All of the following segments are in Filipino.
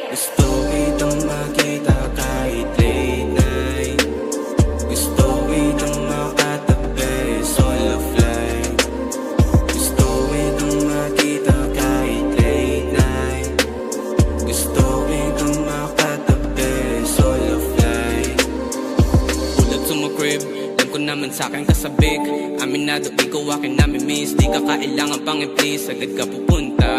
Gusto kitang makita kahit late night. Gusto kitang makatabi solo flight. Gusto kitang makita kahit late night. Gusto kitang makatabi solo flight. Ulap sa mga crib, alam ko naman sa'kin kasabik. Aminado ikaw akin namin miss. Di ka kailangan pang i-please, agad ka pupunta.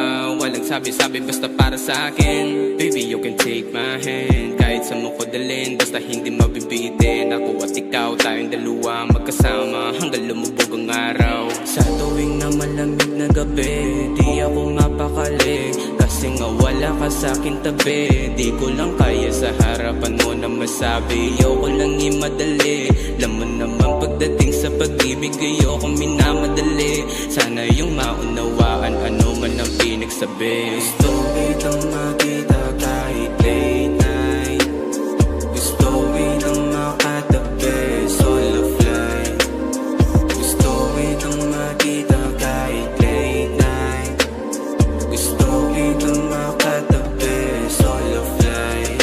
Walang sabi-sabi basta para sa akin. Baby, you can take my hand. Kahit sa mo ko dalhin, basta hindi mabibitin. Ako at ikaw, tayong dalawa magkasama hanggang lumubog ang araw. Sa tuwing na malamig na gabi, di ako mapakali. Kasi nga wala ka sa'kin tabi. Di ko lang kaya sa harapan mo na masabi. Ayoko lang imadali. Alam mo naman pagdating sa pag-ibig, ayoko minamadali. Sana yung maunawaan, ano man ang pinagsabi. Gusto kitang makita kahit late night. Gusto kitang makatabi solo flight. Gusto kitang makita kahit late night. Gusto kitang makatabi solo flight.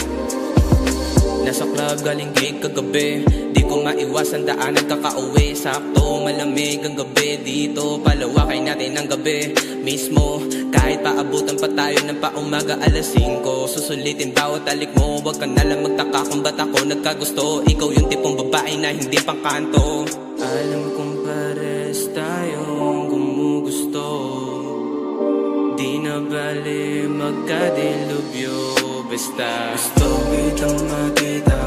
Nasa club galing gig kagabi, di ko maiwasan daanan kakauwi. Sakto malamig ang gabi dito, palawakay natin ang gabi mismo. Kahit paabutan pa tayo ng paumaga alas 5, susulitin bawat talik mo. Huwag ka nalang magtaka kung ba't ako nagkagusto. Ikaw yung tipong babae na hindi pangkanto. Alam kong pares tayong gumugusto. Di na bali magkadilubyo. Basta gusto kitang makita